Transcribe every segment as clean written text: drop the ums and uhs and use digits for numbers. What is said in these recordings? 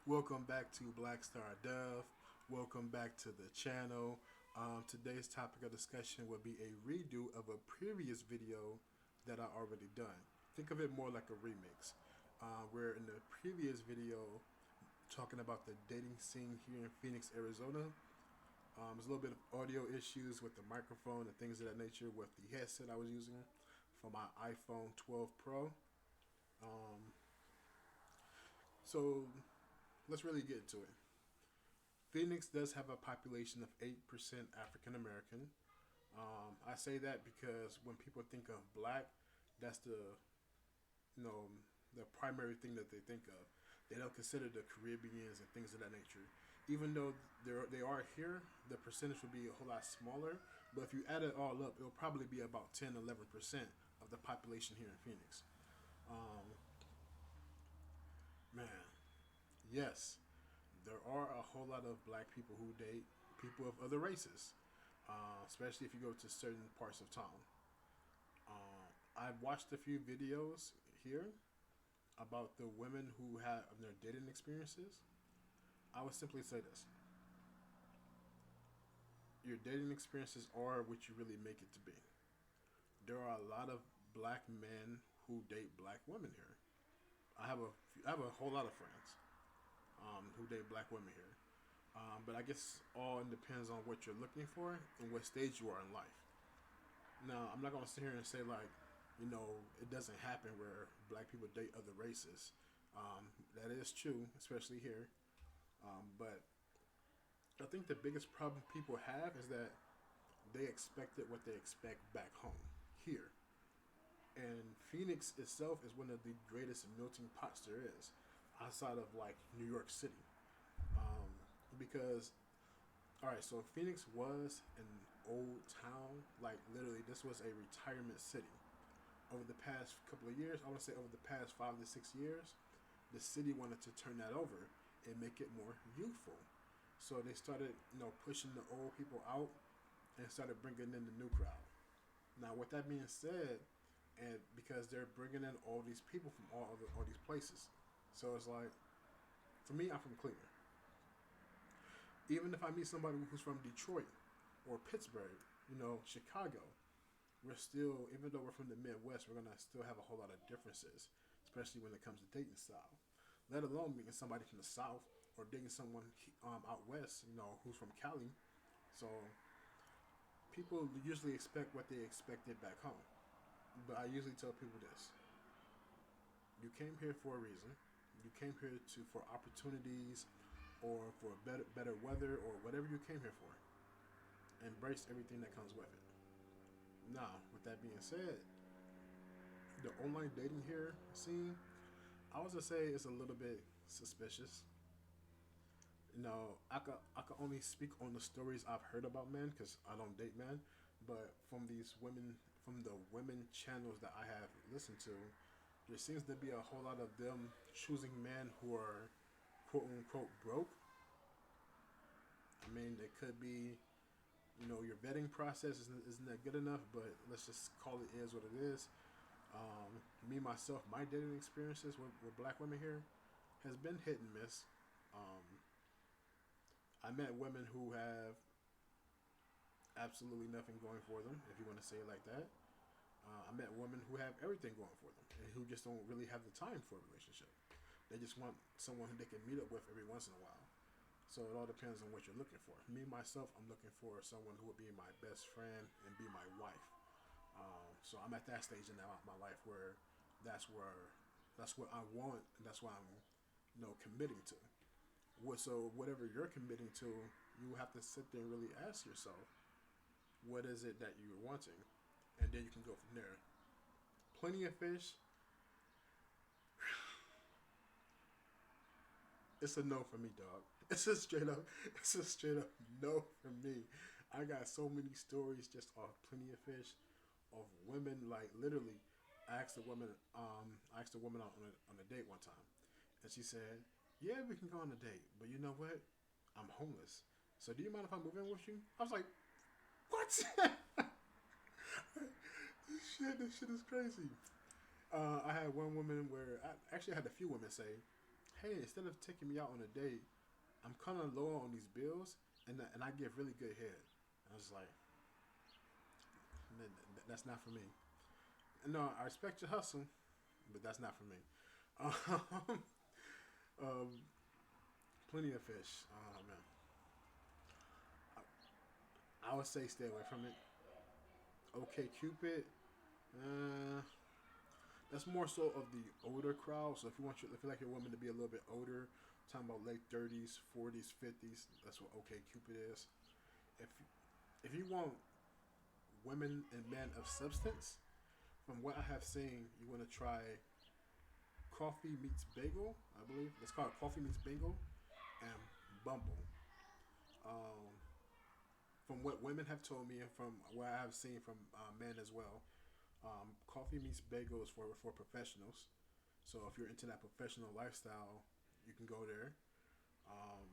Welcome back to Black Star Dove. Welcome back to the channel. Today's topic of discussion will be a redo of a previous video that I already done. Think of it more like a remix. Where in the previous video, talking about the dating scene here in Phoenix, Arizona. There's a little bit of audio issues with the microphone and things of that nature with the headset I was using for my iPhone 12 Pro. Um, so let's really get into it. Phoenix does have a population of 8% African American. I say that because when people think of black, that's you know the primary thing that they think of. They don't consider the Caribbeans and things of that nature. Even though they are here, the percentage will be a whole lot smaller. But if you add it all up, it'll probably be about 10, 11% of the population here in Phoenix. Um, Man, yes, there are a whole lot of black people who date people of other races, especially if you go to certain parts of town. I've watched a few videos here about the women who have their dating experiences. I would simply say this: your dating experiences are what you really make it to be. There are a lot of black men who date black women here. I have a whole lot of friends who date black women here. But I guess all depends on what you're looking for and what stage you are in life. Now, I'm not gonna sit here and say like, it doesn't happen where black people date other races. That is true, especially here. But I think the biggest problem people have is that they expected what they expect back home here. And Phoenix itself is one of the greatest melting pots there is, outside of like New York City. Um, because All right, so Phoenix was an old town. Like literally, this was a retirement city. Over the past couple of years, I want to say over the past 5 to 6 years, the city wanted to turn that over and make it more youthful. So they started, pushing the old people out and started bringing in the new crowd. Now, with that being said, and because they're bringing in all these people from all these places, so it's like, for me, I'm from Cleveland. Even if I meet somebody who's from Detroit or Pittsburgh, Chicago, we're still, even though we're from the Midwest, we're gonna still have a whole lot of differences, especially when it comes to dating style. Let alone meeting somebody from the South or dating someone out west, who's from Cali. So people usually expect what they expected back home. But I usually tell people this: you came here for a reason. You came here to for opportunities, or for better weather, or whatever you came here for. Embrace everything that comes with it. Now, with that being said, the online dating here scene, I was gonna say it's a little bit suspicious. I could only speak on the stories I've heard about men because I don't date men, but from these women, from the women channels that I have listened to, there seems to be a whole lot of them choosing men who are quote unquote broke. I mean, it could be, your vetting process isn't that good enough, but let's just call it is what it is. Me myself, my dating experiences with black women here has been hit and miss. Um, I met women who have absolutely nothing going for them, if you want to say it like that. I met women who have everything going for them and who just don't really have the time for a relationship. They just want someone who they can meet up with every once in a while. So it all depends on what you're looking for. Me myself, I'm looking for someone who would be my best friend and be my wife. So I'm at that stage in my life where that's where that's what I want, and that's what I'm, committing to. So whatever you're committing to, you have to sit there and really ask yourself, what is it that you're wanting, and then you can go from there. Plenty of fish. It's a no for me, dog. It's a straight up no for me. I got so many stories just off Plenty of Fish, of women like literally. I asked a woman out on a date one time, and she said, "Yeah, we can go on a date, but you know what? I'm homeless. So do you mind if I move in with you?" I was like, "What? this shit is crazy." I had one woman where I actually had a few women say, hey, instead of taking me out on a date, I'm kind of low on these bills, and I give really good head. I was like, that's not for me. No, I respect your hustle, but that's not for me. Um, um, plenty of fish. Oh man, I would say stay away from it. Okay, Cupid. Uh, that's more so of the older crowd. So if you like your woman to be a little bit older, talking about late 30s, 40s, 50s, that's what OK Cupid is. If if you want women and men of substance, from what I have seen, you want to try Coffee Meets Bagel. I believe it's called Coffee Meets Bagel and Bumble. Um, from what women have told me and from what I have seen from men as well, Coffee Meets Bagel is for professionals. So if you're into that professional lifestyle, you can go there. Um,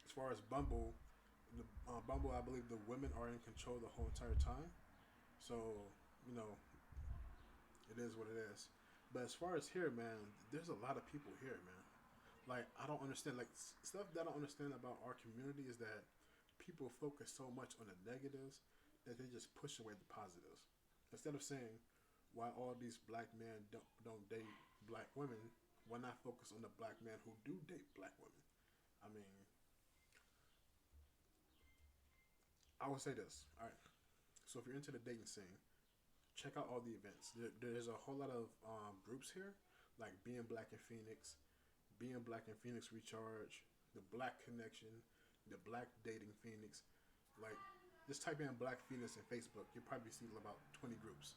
as far as Bumble, I believe the women are in control the whole entire time. So you know, it is what it is. But as far as here, man, there's a lot of people here, man. Like I don't understand. Like stuff that I don't understand about our community is that people focus so much on the negatives that they just push away the positives. Instead of saying why all these black men don't date black women, why not focus on the black men who do date black women? I mean, I would say this. All right. So if you're into the dating scene, check out all the events. There's a whole lot of groups here, like Being Black in Phoenix, Being Black in Phoenix Recharge, the Black Connection, the Black Dating Phoenix. Like, just type in Black Phoenix in Facebook. You'll probably see about 20 groups.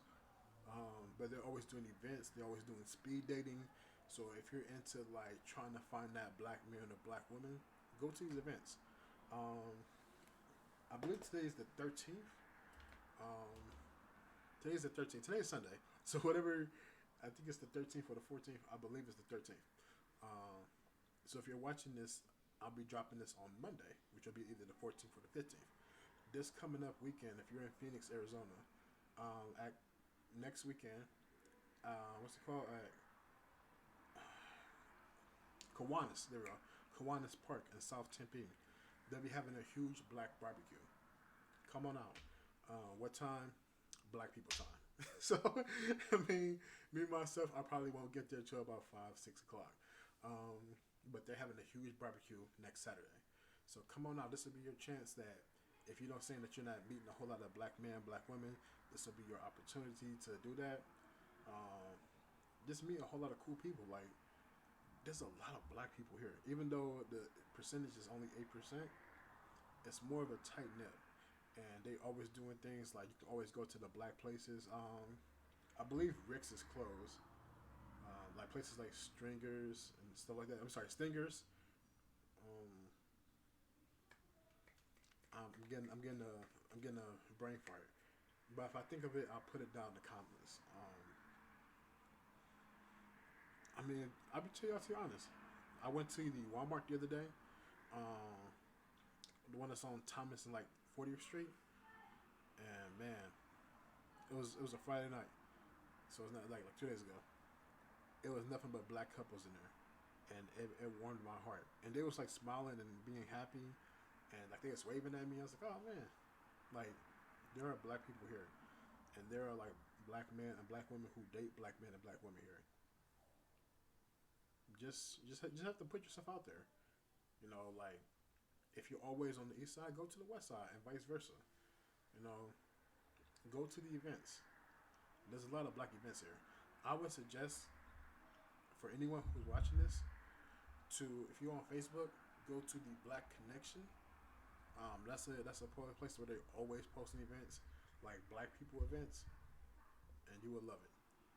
But they're always doing events. They're always doing speed dating. So if you're into like trying to find that black man or black woman, go to these events. Um, I believe today is the 13th. Um, Today's the 13th. Today is Sunday. So whatever, I think it's the 13th or the 14th. I believe it's the 13th. Um, so if you're watching this, I'll be dropping this on Monday, which will be either the 14th or the 15th. This coming up weekend, if you're in Phoenix, Arizona, at next weekend, what's it called? Kiwanis. There we go. Kiwanis Park in South Tempe. They'll be having a huge black barbecue. Come on out. What time? Black people time. So, I mean, me myself, I probably won't get there till about 5, 6 o'clock. Um, but they're having a huge barbecue next Saturday. So come on out. This will be your chance that if you don't saying that you're not meeting a whole lot of black men, black women, this will be your opportunity to do that. Um, just meet a whole lot of cool people. Like there's a lot of black people here, even though the percentage is only 8%. It's more of a tight knit, and they always doing things like you can always go to the black places. I believe Rick's is closed. Like places like Stringers and stuff like that. I'm sorry, Stingers. Um, I'm getting a brain fart. But if I think of it, I'll put it down in the comments. I mean, I'll be tell you honest. I went to the Walmart the other day. Um, the one that's on Thomas and like 40th Street, and man, it was a Friday night, so it's not like 2 days ago. It was nothing but black couples in there, and it warmed my heart. And they was like smiling and being happy, and like they was waving at me. I was like, oh man, like there are black people here, and there are like black men and black women who date black men and black women here. Just have to put yourself out there. You know, like if you're always on the east side, go to the west side, and vice versa. You know, go to the events. There's a lot of black events here. I would suggest for anyone who's watching this to, if you're on Facebook, go to the Black Connection. That's a place where they're always posting events, like black people events, and you will love it.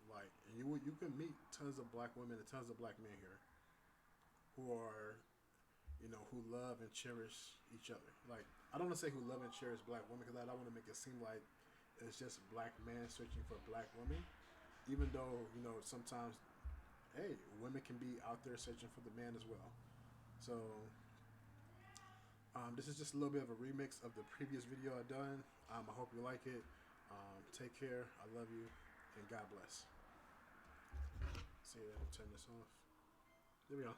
Like, and you can meet tons of black women and tons of black men here who are, who love and cherish each other. Like, I don't want to say who love and cherish black women because I don't want to make it seem like it's just black men searching for black women. Even though sometimes, hey, women can be out there searching for the man as well. So this is just a little bit of a remix of the previous video I done. I hope you like it. Take care. I love you, and God bless. See ya. Turn this off. There we go.